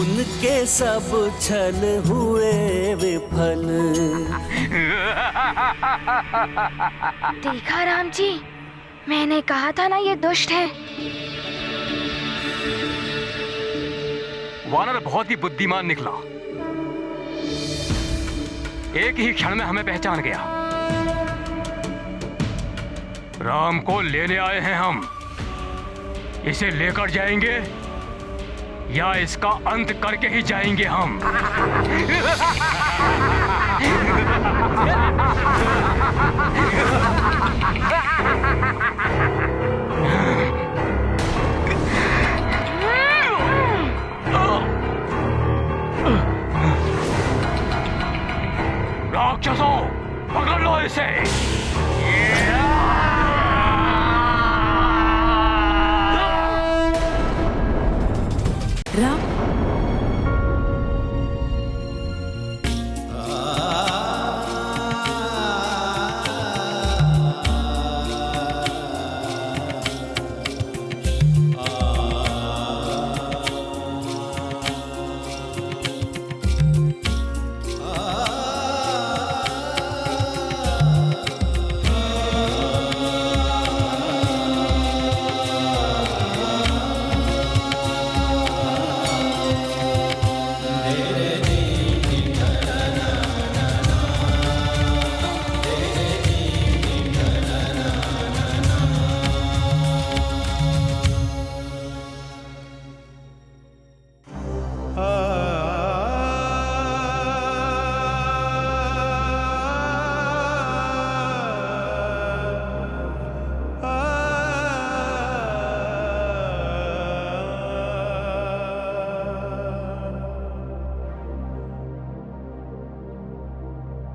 उनके सब छल हुए विफल। देखा राम जी, मैंने कहा था ना ये दुष्ट है। वानर बहुत ही बुद्धिमान निकला, एक ही क्षण में हमें पहचान गया। राम को लेने आए हैं हम, इसे लेकर जाएंगे या इसका अंत करके ही जाएंगे हम। राक्षसों, पकड़ लो इसे। राम,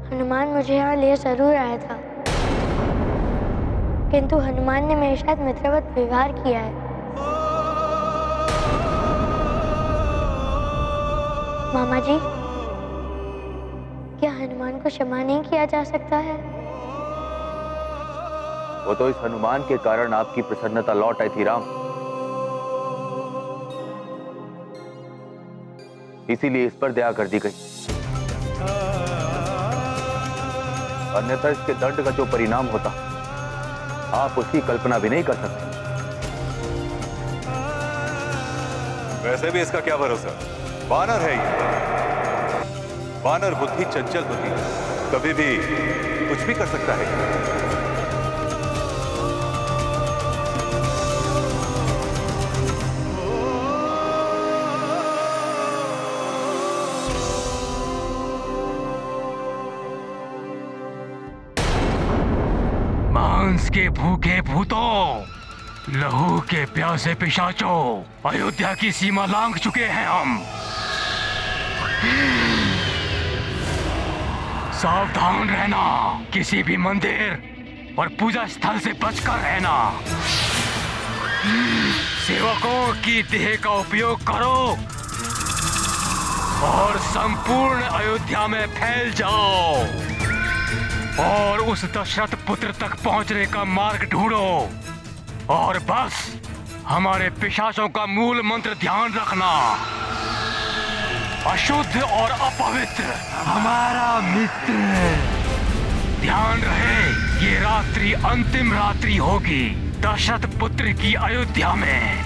हनुमान मुझे यहाँ ले जरूर आया था, किंतु हनुमान ने मेरे साथ मित्रवत व्यवहार किया है। मामा जी, क्या हनुमान को क्षमा नहीं किया जा सकता है? वो तो इस हनुमान के कारण आपकी प्रसन्नता लौट आई थी राम, इसीलिए इस पर दया कर दी गई। अन्यथा इसके दंड का जो परिणाम होता आप उसकी कल्पना भी नहीं कर सकते। वैसे भी इसका क्या भरोसा, वानर है ये। वानर बुद्धि चंचल होती है, कभी भी कुछ भी कर सकता है। मांस के भूखे भूतों, लहू के प्यासे पिशाचों, अयोध्या की सीमा लांघ चुके हैं हम। सावधान रहना, किसी भी मंदिर और पूजा स्थल से बचकर रहना। सेवकों की देह का उपयोग करो और संपूर्ण अयोध्या में फैल जाओ और उस दशरथ पुत्र तक पहुंचने का मार्ग ढूंढो। और बस हमारे पिशाचों का मूल मंत्र ध्यान रखना, अशुद्ध और अपवित्र हमारा मित्र। ध्यान रहे, ये रात्रि अंतिम रात्रि होगी दशरथ पुत्र की अयोध्या में।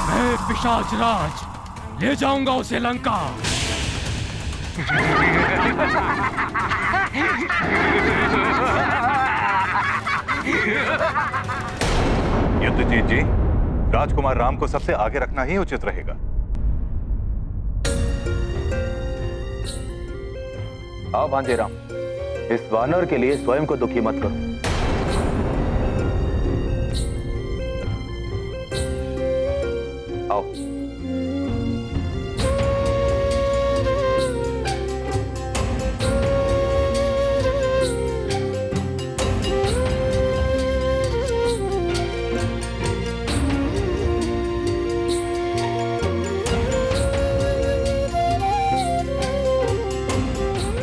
मैं पिशाच राज ले जाऊंगा उसे लंका। युधिष्ठिर जी, राजकुमार राम को सबसे आगे रखना ही उचित रहेगा। आओ भांजे राम, इस वानर के लिए स्वयं को दुखी मत करो। आओ।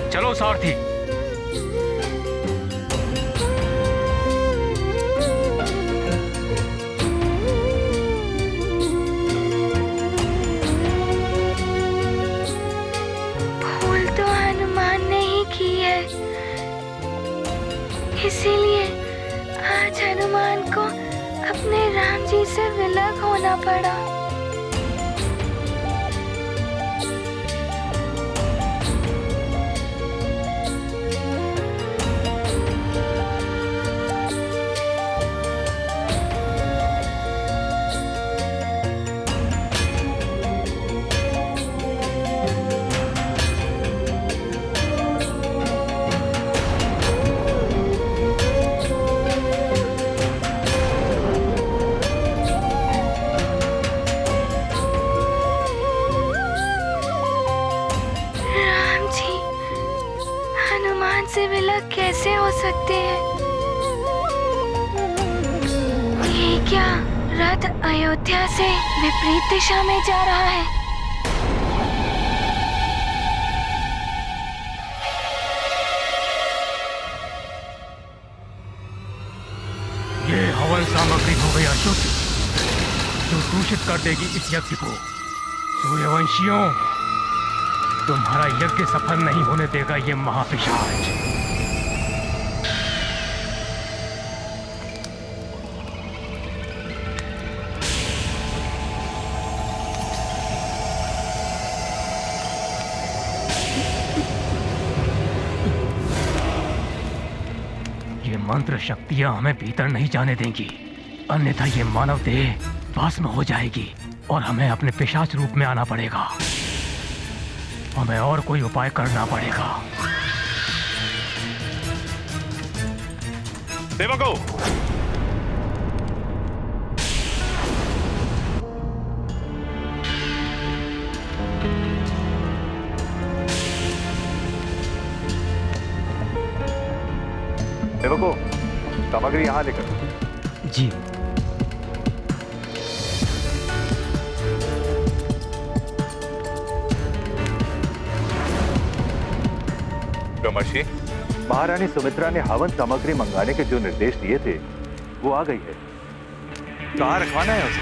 चलो सारथी। से विलग कैसे हो सकते हैं? ये क्या रथ अयोध्या से विपरीत दिशा में जा रहा है? ये हवन सामग्री हो गई अशुद्ध, जो दूषित कर देगी इस यज्ञ को। सूर्यवंशियों, तुम्हारा यज्ञ सफल नहीं होने देगा ये महापिशाच। ये मंत्र शक्तियां हमें भीतर नहीं जाने देंगी, अन्यथा ये मानव देह भस्म हो जाएगी और हमें अपने पिशाच रूप में आना पड़ेगा। हमें और कोई उपाय करना पड़ेगा। सेवकों, सेवकों, सामग्री यहाँ लेकर। जी। ब्रह्मर्षि, महारानी सुमित्रा ने हवन सामग्री मंगाने के जो निर्देश दिए थे वो आ गई है। कहाँ रखवाना है उसे?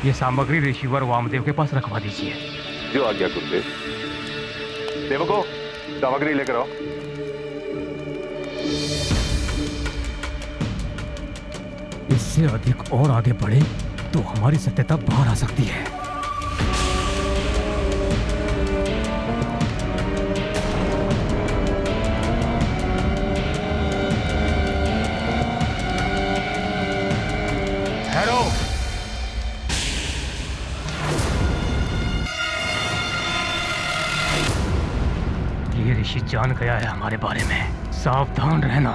ये सामग्री ऋषिवर वामदेव के पास रखवा दीजिए। जो आज्ञा गुरुदेव। सेवकों, सामग्री लेकर आओ। इससे अधिक और आगे बढ़े तो हमारी सत्यता बाहर आ सकती है। ठहरो। ये ऋषि जान गया है हमारे बारे में, सावधान रहना।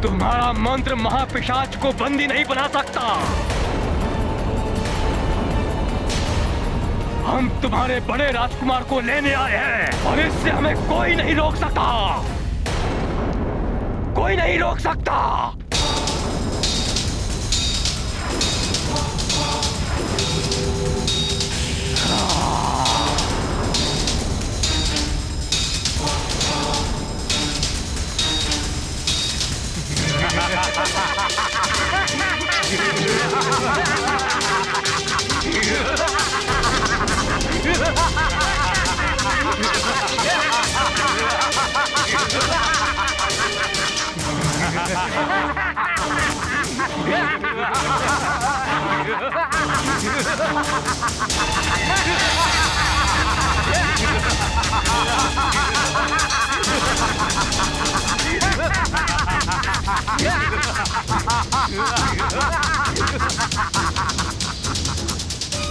तुम्हारा मंत्र महापिशाच को बंदी नहीं बना सकता। हम तुम्हारे बड़े राजकुमार को लेने आए हैं और इससे हमें कोई नहीं रोक सकता। कोई नहीं रोक सकता।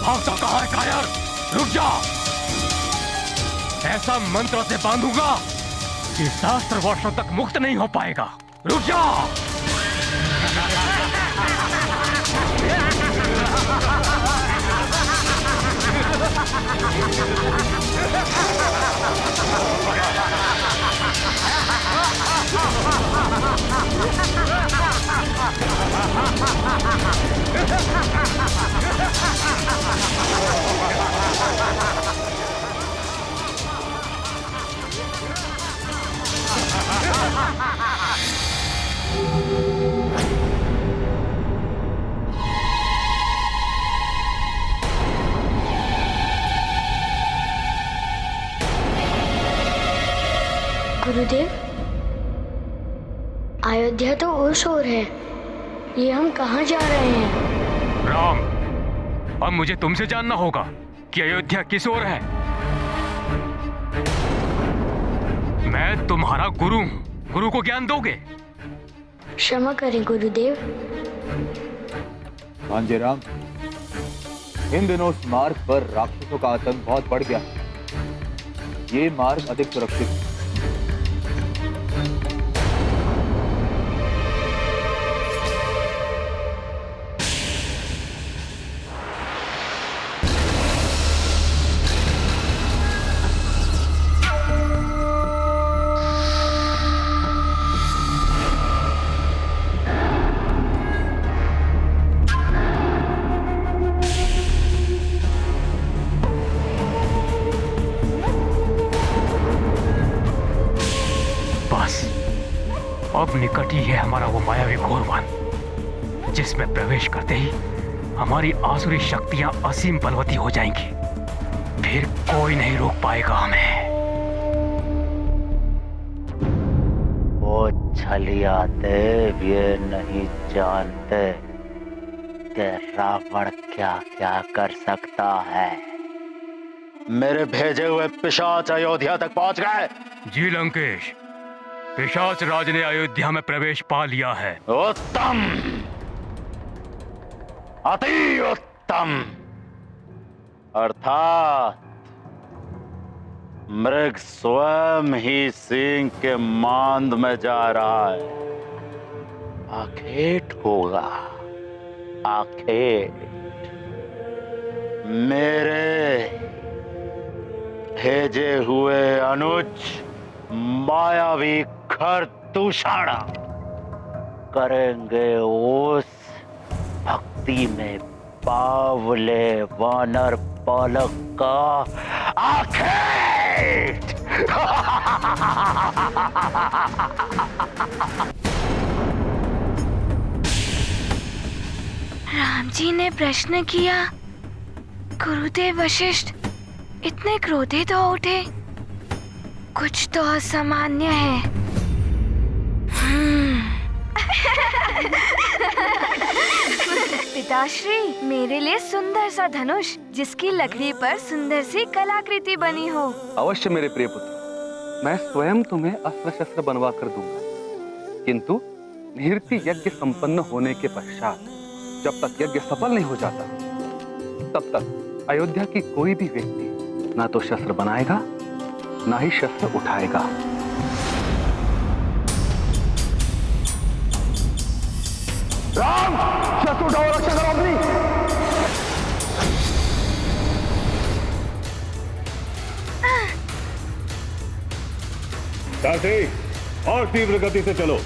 भागता कहाँ है कायर? रुक जा। ऐसा मंत्र से बांधूंगा कि सहस्त्र वर्षों तक मुक्त नहीं हो पाएगा। रुक जा। गुरुदेव, अयोध्या तो उस ओर है। ये हम कहाँ जा रहे हैं? राम, अब मुझे तुमसे जानना होगा कि अयोध्या किस ओर है। मैं तुम्हारा गुरु हूं, गुरु को ज्ञान दोगे? क्षमा करें गुरुदेव। भांजे राम, इन दिनों उस मार्ग पर राक्षसों का आतंक बहुत बढ़ गया। ये मार्ग अधिक सुरक्षित है। अब निकट ही है हमारा वो मायावी घोरवन, जिसमें प्रवेश करते ही हमारी आसुरी शक्तियां असीम बलवती हो जाएंगी। फिर कोई नहीं रोक पाएगा हमें। वो छलिया देव ये नहीं जानते कि रावण क्या क्या कर सकता है। मेरे भेजे हुए पिशाच अयोध्या तक पहुंच गए। जी लंकेश, पिशाच राज ने अयोध्या में प्रवेश पा लिया है। उत्तम, अति उत्तम। अर्थात मृग स्वयं ही सिंह के मांद में जा रहा है। आखेट होगा, आखेट। मेरे भेजे हुए अनुज मायावी खरदूषण करेंगे उस भक्ति में बावले वानर बालक का आखेट। राम जी ने प्रश्न किया। गुरुदेव वशिष्ठ इतने क्रोधित हो उठे। कुछ तो असामान्य है। पिताश्री, मेरे लिए सुंदर सा धनुष जिसकी लकड़ी पर सुंदर सी कलाकृति बनी हो। अवश्य मेरे प्रिय पुत्र, मैं स्वयं तुम्हें अस्त्र शस्त्र बनवा कर दूंगा। किंतु निहृति यज्ञ संपन्न होने के पश्चात जब तक यज्ञ सफल नहीं हो जाता, तब तक अयोध्या की कोई भी व्यक्ति ना तो शस्त्र बनाएगा ना ही शस्त्र उठाएगा। राम, शस्त्र उठाओ, रक्षा करो अपनी। साथी, और तीव्र गति से चलो।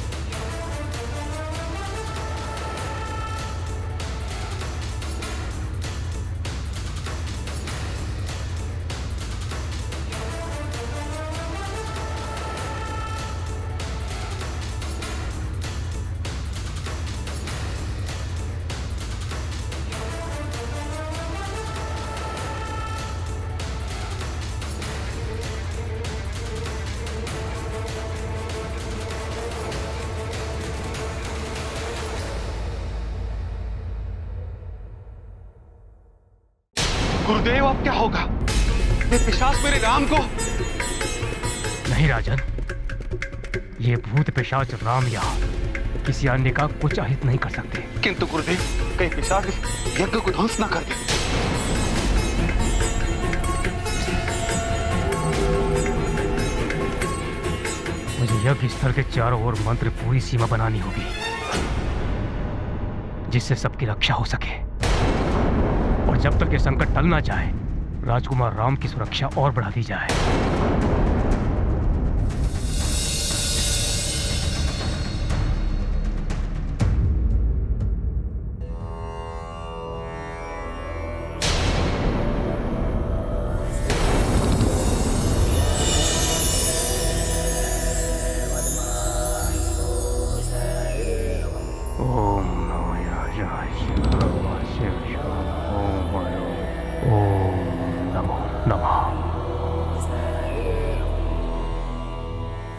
गुरुदेव, अब क्या होगा? ये पिशाच मेरे राम को। नहीं राजन, ये भूत पिशाच राम या किसी अन्य का कुछ अहित नहीं कर सकते। किंतु गुरुदेव, कहीं पिशाच इस यज्ञ को ध्वंस ना कर दे। मुझे यज्ञ स्थल के चारों ओर मंत्र पूरी सीमा बनानी होगी, जिससे सबकी रक्षा हो सके। और जब तक ये संकट टल ना जाए, राजकुमार राम की सुरक्षा और बढ़ा दी जाए।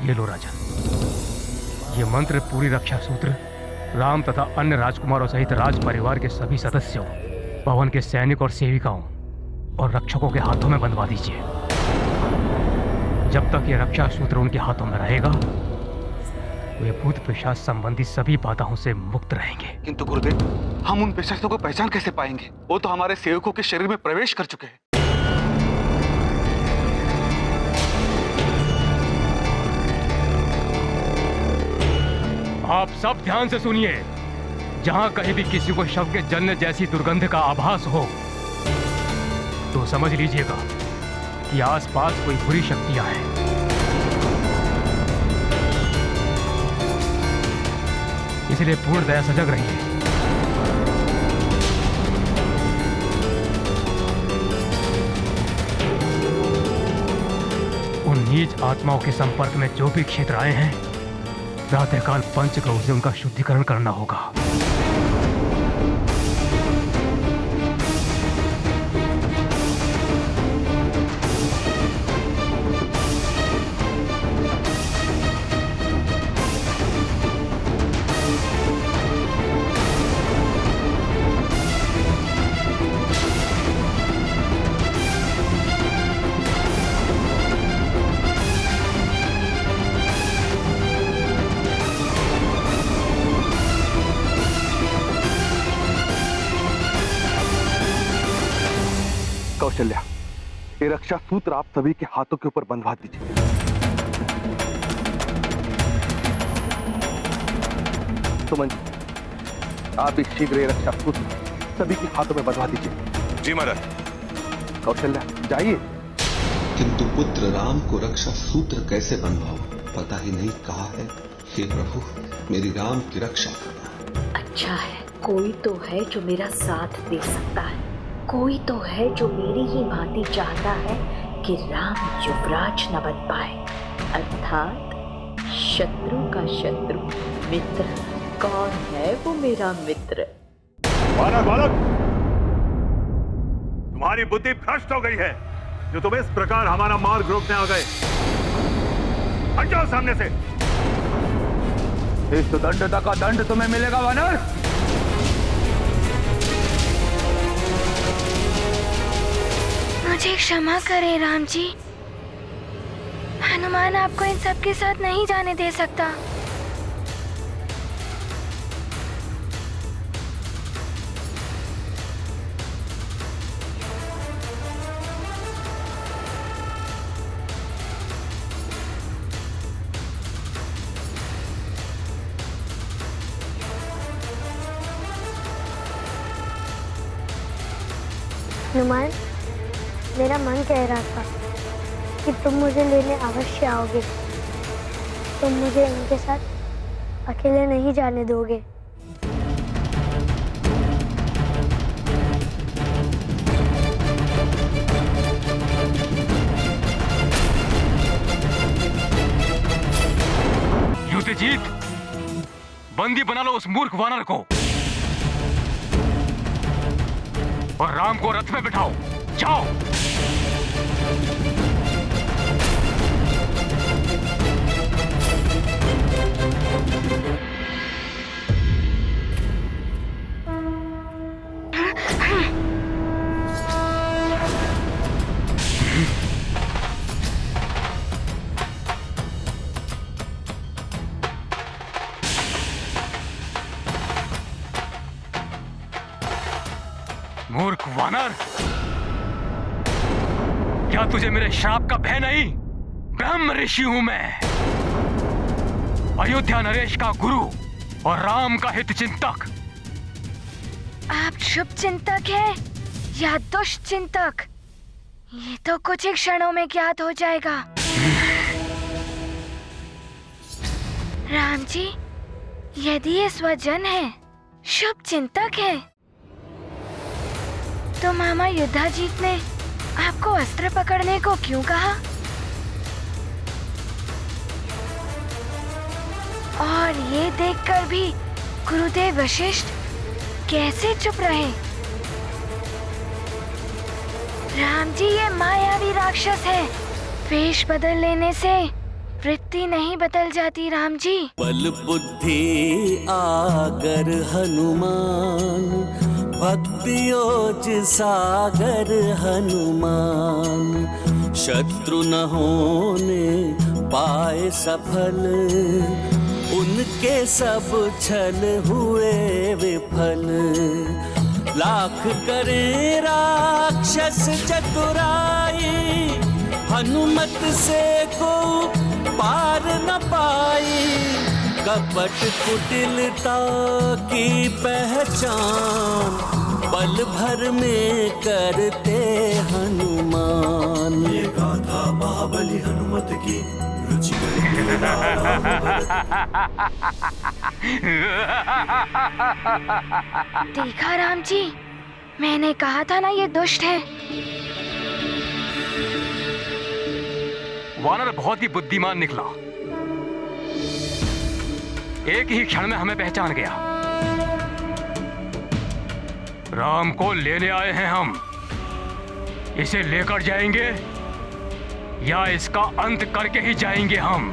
ये लो राजन, ये मंत्र पूरी रक्षा सूत्र राम तथा अन्य राजकुमारों सहित राज परिवार के सभी सदस्यों, पवन के सैनिक और सेविकाओं और रक्षकों के हाथों में बंधवा दीजिए। जब तक ये रक्षा सूत्र उनके हाथों में रहेगा, वे भूत पिशाच संबंधी सभी बाधाओं से मुक्त रहेंगे। किंतु गुरुदेव, हम उन पिशाचों को पहचान कैसे पाएंगे? वो तो हमारे सेवकों के शरीर में प्रवेश कर चुके हैं। आप सब ध्यान से सुनिए। जहां कहीं भी किसी को शव के जलने जैसी दुर्गंध का आभास हो, तो समझ लीजिएगा कि आसपास कोई बुरी शक्तियां हैं। इसलिए पूर्णतया सजग रहिए। उन नीच आत्माओं के संपर्क में जो भी क्षेत्र आए हैं, प्रातःकाल पंचगौ से उनका शुद्धिकरण करना होगा। कौशल्या, ये रक्षा सूत्र आप सभी के हाथों के ऊपर बंधवा दीजिए। सुमन जी, आप भी शीघ्र ये रक्षा सूत्र सभी के हाथों में बंधवा दीजिए। जी महाराज। कौशल्या, जाइए। किंतु पुत्र राम को रक्षा सूत्र कैसे बंधवाऊं, पता ही नहीं कहा है। हे प्रभु, मेरी राम की रक्षा करना। अच्छा है, कोई तो है जो मेरा साथ दे सकता है, कोई तो है जो मेरी ही भांति चाहता है कि राम युवराज न बन पाए, अर्थात शत्रु का शत्रु मित्र। कौन है वो मेरा मित्र? बालक बालक, तुम्हारी बुद्धि भ्रष्ट हो गई है जो तुम इस प्रकार हमारा मार्ग रोकने आ गए। हट जाओ सामने से। इस दंडता का दंड तुम्हें मिलेगा वानर। मुझे क्षमा करें राम जी, हनुमान आपको इन सब के साथ नहीं जाने दे सकता। हनुमान, मेरा मन कह रहा था कि तुम मुझे लेने अवश्य आओगे। तुम मुझे इनके साथ अकेले नहीं जाने दोगे। युधिजीत, बंदी बना लो उस मूर्ख वानर को और राम को रथ में बिठाओ। जाओ। मूर्ख वानर, क्या तुझे मेरे श्राप का भय नहीं? ब्रह्म ऋषि हूं मैं, अयोध्या नरेश का गुरु और राम का हित चिंतक। आप शुभ चिंतक हैं या दुष्ट चिंतक, ये तो कुछ ही क्षणों में ज्ञात हो जाएगा। राम जी, यदि ये स्वजन है, शुभ चिंतक है, तो मामा युद्धाजीत ने आपको अस्त्र पकड़ने को क्यों कहा? और ये देखकर भी गुरुदेव वशिष्ठ कैसे चुप रहे? राम जी, ये मायावी राक्षस है। वेश बदल लेने से वृत्ति नहीं बदल जाती राम जी। बल बुद्धि आगर हनुमान, भक्ति ओज सागर हनुमान। शत्रु न होने पाए सफल, उनके सब छल हुए विफल। लाख करे राक्षस चतुराई, हनुमत से को पार न पाई। कपट कुटिलता की पहचान, पल भर में करते हनुमान। ये गाथा महाबली हनुमत की रुचि देखा राम जी, मैंने कहा था ना ये दुष्ट है। वानर बहुत ही बुद्धिमान निकला, एक ही क्षण में हमें पहचान गया। राम को लेने आए हैं हम, इसे लेकर जाएंगे या इसका अंत करके ही जाएंगे हम।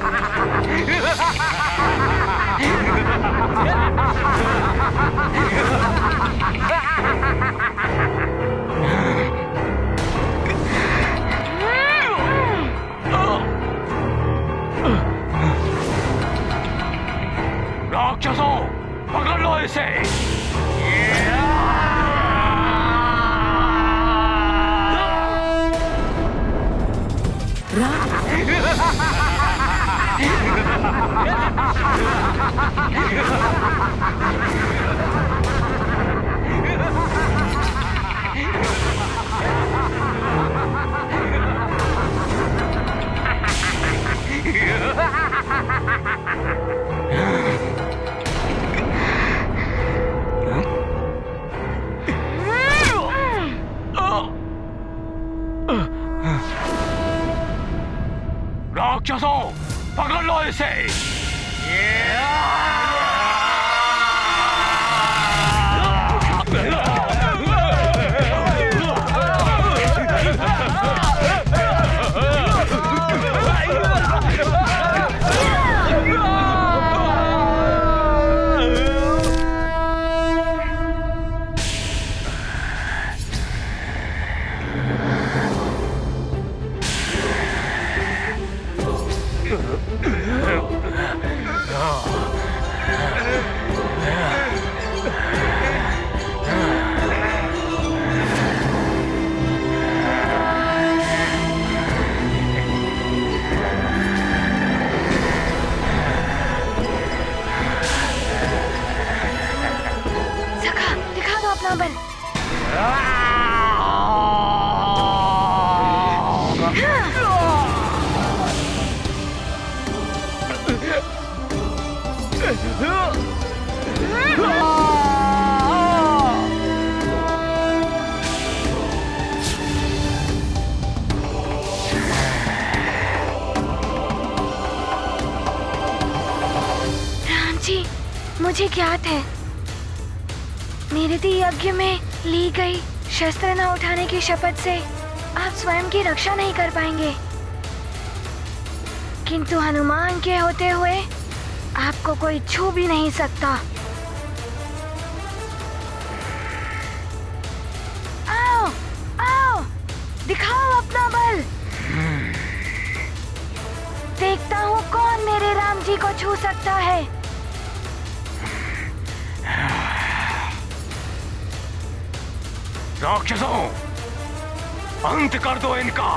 राक्षसों, पकड़ लो इसे। राक्षसों, पकड़ लो इसे। सखा, दिखा दो अपना बल। राम जी, मुझे ज्ञात है, निरति यज्ञ में ली गई शस्त्र न उठाने की शपथ से आप स्वयं की रक्षा नहीं कर पाएंगे, किंतु हनुमान के होते हुए आपको कोई छू भी नहीं सकता। आओ, आओ, दिखाओ अपना बल। देखता हूँ कौन मेरे राम जी को छू सकता है। राक्षसों, अंत कर दो इनका।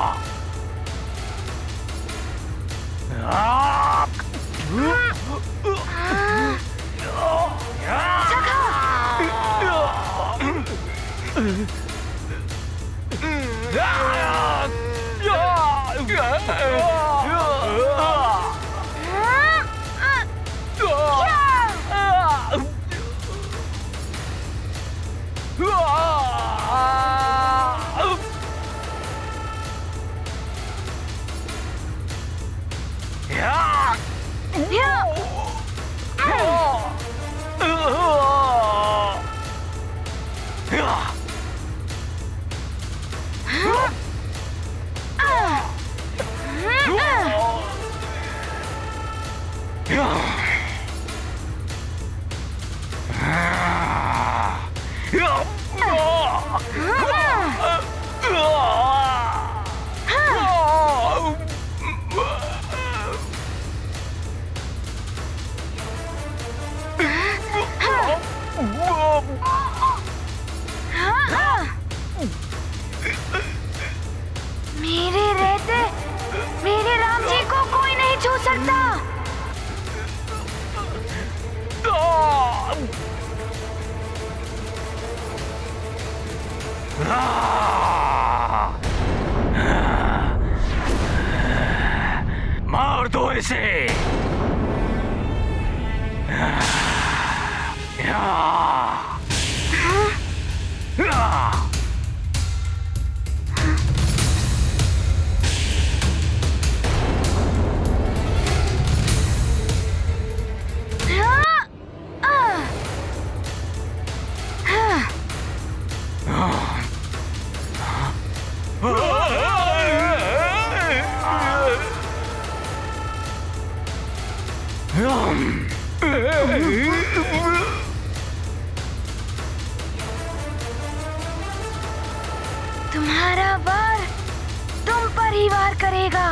मेरे रहते मेरे राम जी को कोई नहीं छू सकता। मार दो इसे। तुम्हारा वार तुम पर ही वार करेगा।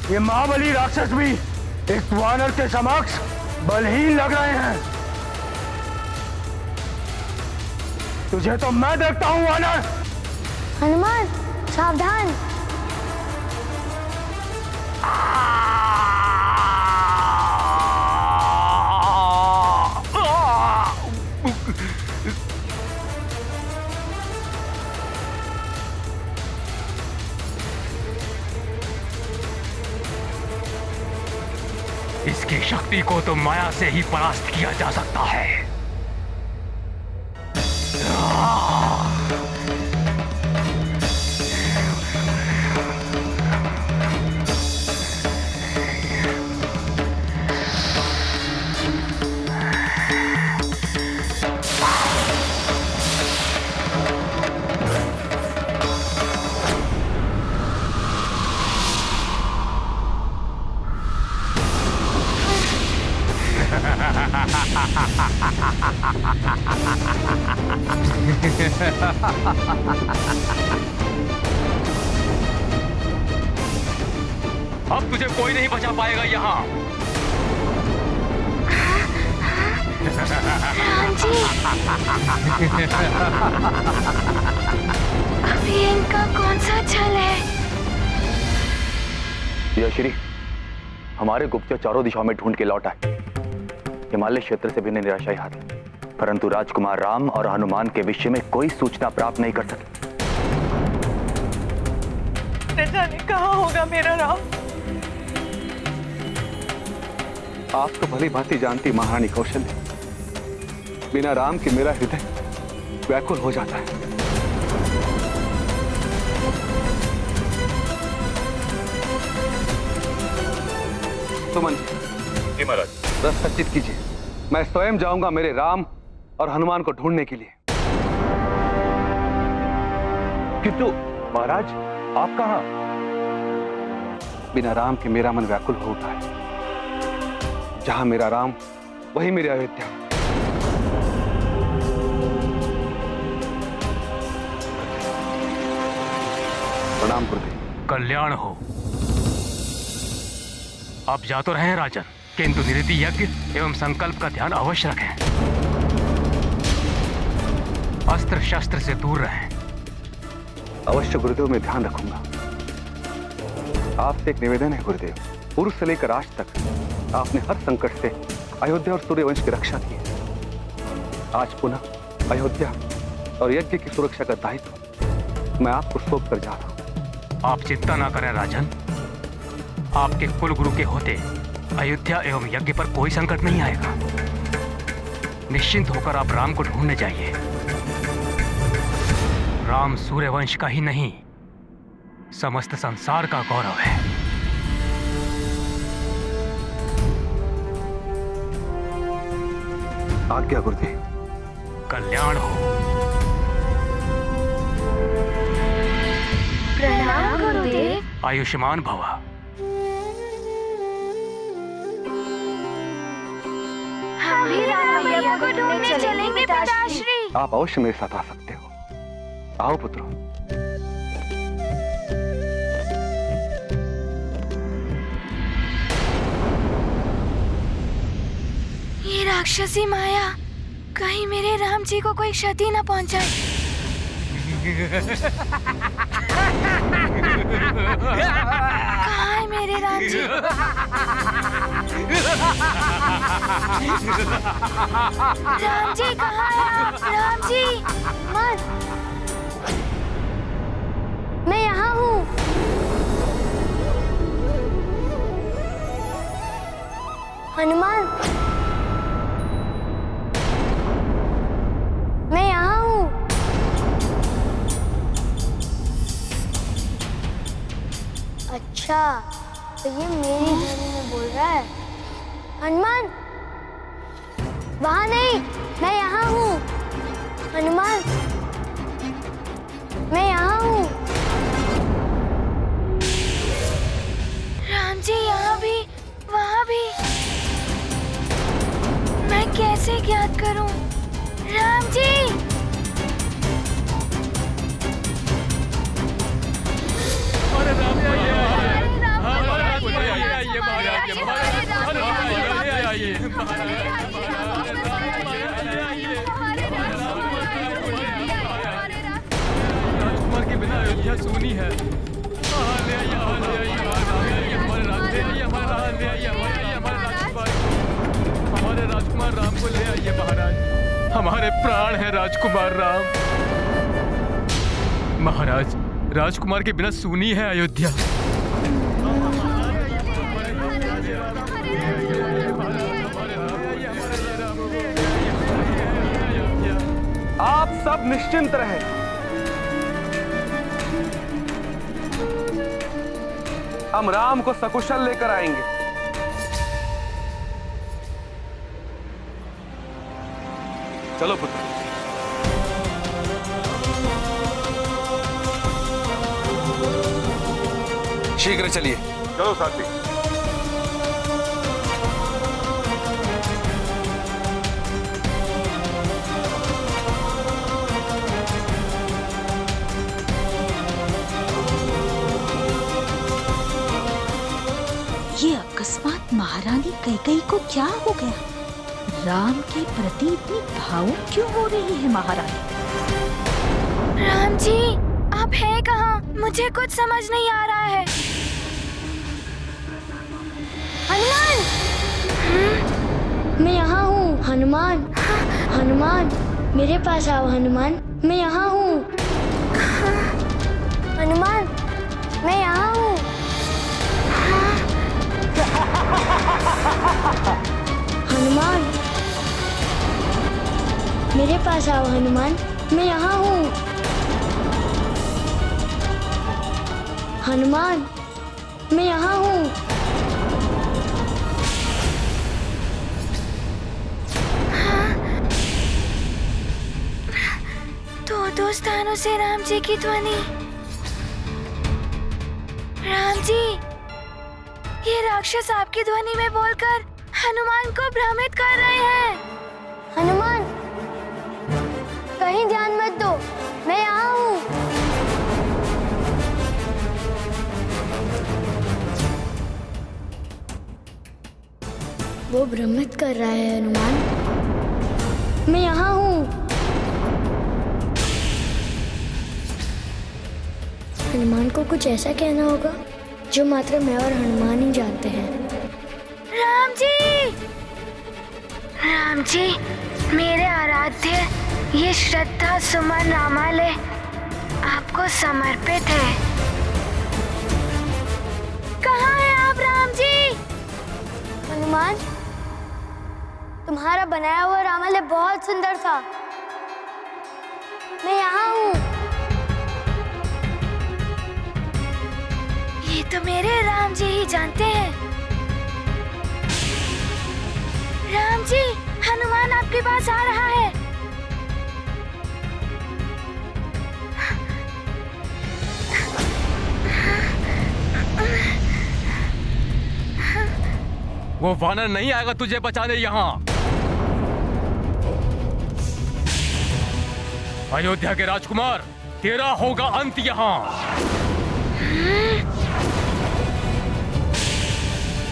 ये महाबली राक्षस भी इस वानर के समक्ष बलहीन लग रहे हैं। तुझे तो मैं देखता हूं वानर। हनुमान सावधान। इसकी शक्ति को तो माया से ही परास्त किया जा सकता है। अब तुझे कोई नहीं बचा पाएगा यहाँ। राम जी, अभी इनका कौन सा छल है? यशरी, हमारे गुप्तचर चारों दिशाओं में ढूंढ के लौट आए। हिमालय क्षेत्र से भी इन्हें निराशा ही हाथ, परंतु राजकुमार राम और हनुमान के विषय में कोई सूचना प्राप्त नहीं कर सके। न जाने कहाँ होगा मेरा राम। आप तो भली भांति जानती महारानी कौशल्या, बिना राम के मेरा हृदय व्याकुल हो जाता है। सुमन जी, महाराज, रस सच्चित कीजिए। मैं स्वयं जाऊंगा मेरे राम और हनुमान को ढूंढने के लिए। किंतु महाराज, आप कहां? बिना राम के मेरा मन व्याकुल हो उठा है। जहां मेरा राम, वही मेरी अयोध्या। प्रणाम गुरुदेव। कल्याण हो। आप जा तो रहे हैं राजन, किंतु निरति यज्ञ एवं संकल्प का ध्यान अवश्य रखें। अस्त्र शस्त्र से दूर रहें। अवश्य गुरुदेव, मैं ध्यान रखूंगा। आपसे एक निवेदन है गुरुदेव। पूर्व से लेकर आज तक आपने हर संकट से अयोध्या और सूर्यवंश की रक्षा की है। आज पुनः अयोध्या और यज्ञ की सुरक्षा का दायित्व मैं आपको सौंप कर जा रहा हूं। आप चिंता ना करें राजन। आपके कुल गुरु के होते अयोध्या एवं यज्ञ पर कोई संकट नहीं आएगा। निश्चिंत होकर आप राम को ढूंढने जाइए। राम सूर्यवंश का ही नहीं, समस्त संसार का गौरव है। आज्ञा गुरुदेव। कल्याण हो। आयुष्मान भवा। हम भी राम भैया को ढूंढने चलेंगे पिताश्री। आप अवश्य मेरे साथ आ सकते हो। आओ पुत्रों। ये राक्षसी माया कहीं मेरे राम जी को कोई क्षति न पहुंचाए। कहाँ है मेरे राम जी? राम जी कहाँ है आप? राम जी मत, मैं यहाँ हूँ। हनुमान, मैं यहाँ हूँ। अच्छा, तो ये मेरी ध्वनि में बोल रहा है। हनुमान, वहाँ नहीं, मैं यहाँ हूँ। हनुमान, मैं यहाँ हूँ। राम जी यहाँ भी, वहाँ भी। मैं कैसे ज्ञात करूं? राम जी! राजकुमार के बिना अयोध्या सूनी है। हमारे राजकुमार राम को ले आइए महाराज। हमारे प्राण है राजकुमार राम। महाराज, राजकुमार के बिना सूनी है अयोध्या। आप सब निश्चिंत रहें। हम राम को सकुशल लेकर आएंगे। चलो पुत्र। शीघ्र चलिए। चलो साथी। ये अकस्मात महारानी कैकेयी को क्या हो गया? राम के प्रति इतनी भावुक क्यों हो रही है महारानी? राम जी, आप हैं कहाँ? मुझे कुछ समझ नहीं आ रहा है। हनुमान, मैं यहाँ हूँ। हनुमान, हनुमान, मेरे पास आओ। हनुमान, मैं यहाँ हूँ। हनुमान, मैं यहाँ हूँ। हनुमान, मेरे पास आओ। हनुमान, मैं यहाँ हूँ। हनुमान, मैं यहाँ हूँ। दो स्थानों से राम जी की ध्वनि। राम जी, ये राक्षस आपकी ध्वनि में बोलकर हनुमान को भ्रमित कर रहे हैं। हनुमान, कहीं ध्यान मत दो, मैं यहाँ हूँ। वो भ्रमित कर रहा है। हनुमान, मैं यहाँ हूँ। हनुमान को कुछ ऐसा कहना होगा जो मात्र मैं और हनुमान ही जानते हैं। राम जी! राम जी, मेरे आराध्य, ये श्रद्धा सुमन रामालय आपको समर्पित है। कहाँ हैं आप राम जी? हनुमान, तुम्हारा बनाया हुआ रामालय बहुत सुंदर था। मैं यहाँ हूँ। ये तो मेरे राम जी ही जानते हैं। राम जी, हनुमान आपके पास आ रहा है। वो वानर नहीं आएगा तुझे बचाने यहाँ। अयोध्या के राजकुमार, तेरा होगा अंत यहाँ।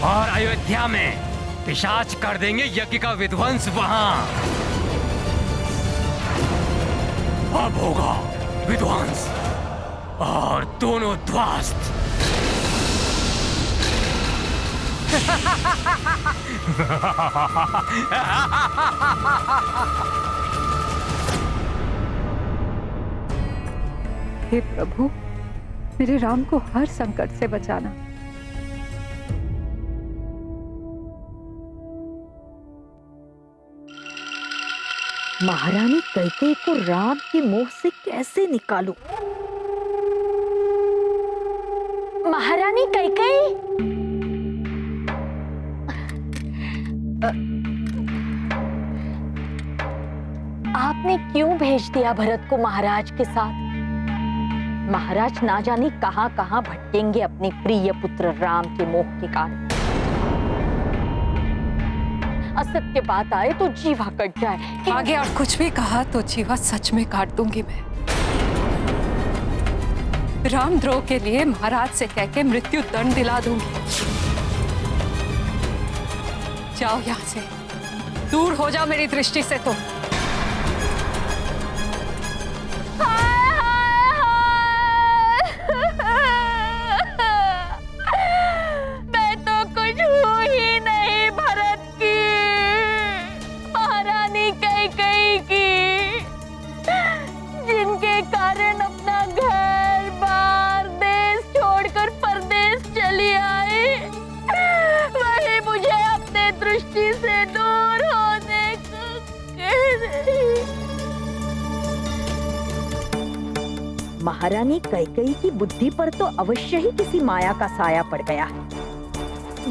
और अयोध्या में पिशाच कर देंगे यज्ञ का विध्वंस वहां। अब होगा विध्वंस और दोनों ध्वस्त। हे प्रभु, मेरे राम को हर संकट से बचाना। महारानी कैकेयी को राम के मोह से कैसे निकालूं? महारानी कैकेयी, आपने क्यों भेज दिया भरत को महाराज के साथ? महाराज ना जाने कहां कहां भटकेंगे अपने प्रिय पुत्र राम के मोह के कारण। असत्य बात आए तो जीवा कट जाए। आगे और कुछ भी कहा तो जीवा सच में काट दूंगी मैं। रामद्रोह के लिए महाराज से कहकर मृत्यु दंड दिला दूंगी। जाओ यहाँ से, दूर हो जाओ मेरी दृष्टि से। तुम मैं तो कुछ हूं ही नहीं भरत की, महारानी कैकेयी की, जिनके कारण अपना घर बार देश छोड़कर परदेश चली आई, वही मुझे अपने दृष्टि से दूर होने को कह रही। महारानी कैकेयी की बुद्धि पर तो अवश्य ही किसी माया का साया पड़ गया है।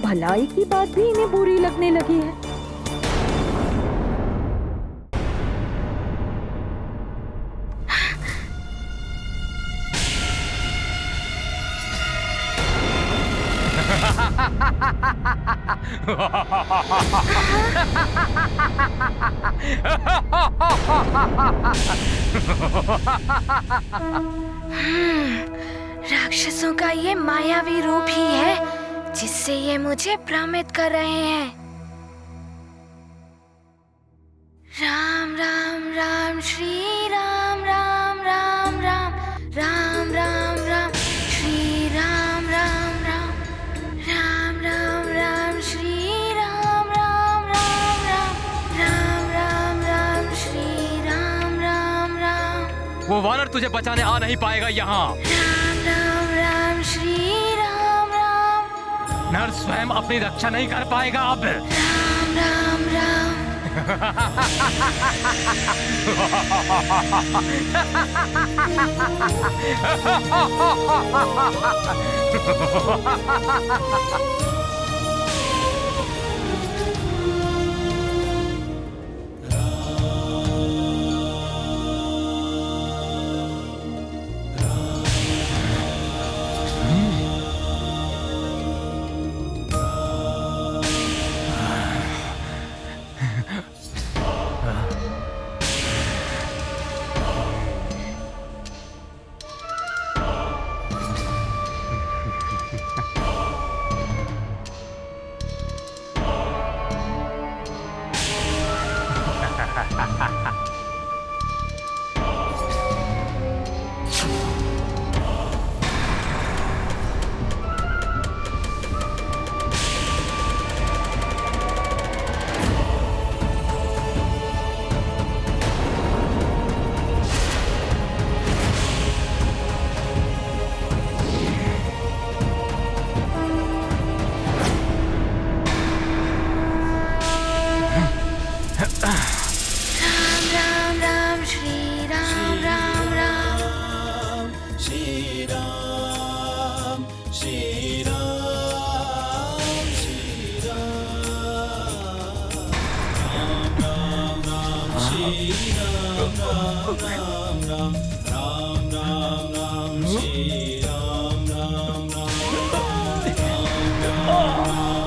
भलाई की बात भी इन्हें बुरी लगने लगी है। राक्षसों का ये मायावी रूप ही है जिससे ये मुझे भ्रमित कर रहे हैं। राम राम राम श्री राम राम राम राम राम राम राम श्री राम राम राम राम राम राम श्री राम राम राम राम राम राम राम श्री राम राम राम। वो वानर तुझे बचाने आ नहीं पाएगा यहाँ। राम राम राम श्री राम राम। नर स्वयं अपनी रक्षा नहीं कर पाएगा अब। राम राम राम।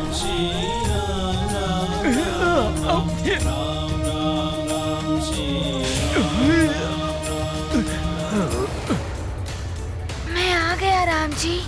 श्री राम आज्ञा राम जी।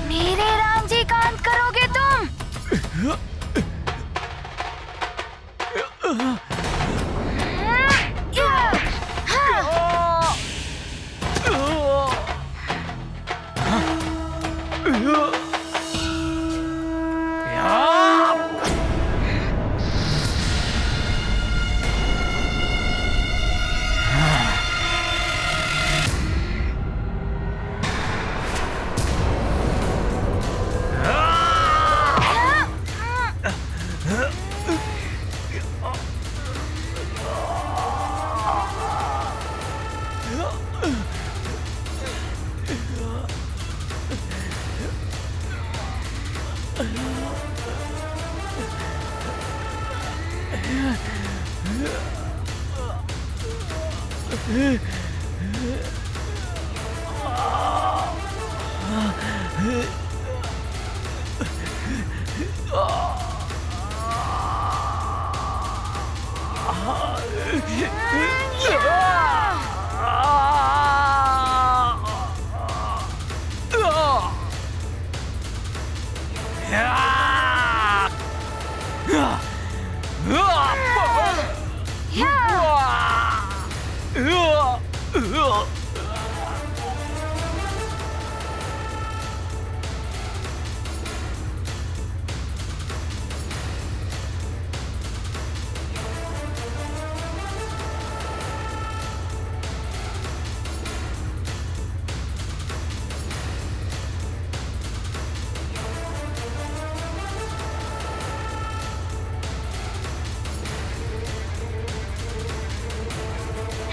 मेरे राम जी का अंत करोगे तुम?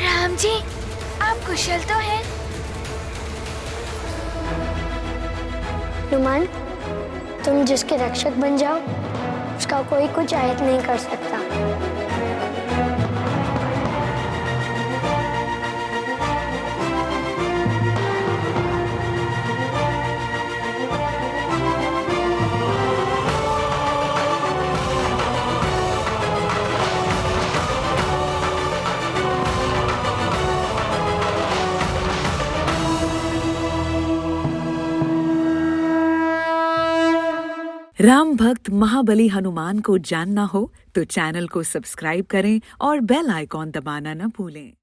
राम जी, आप कुशल तो हैं? हनुमान, तुम जिसके रक्षक बन जाओ उसका कोई कुछ आहत नहीं कर सकता। राम भक्त महाबली हनुमान को जानना हो तो चैनल को सब्सक्राइब करें और बेल आइकॉन दबाना न भूलें।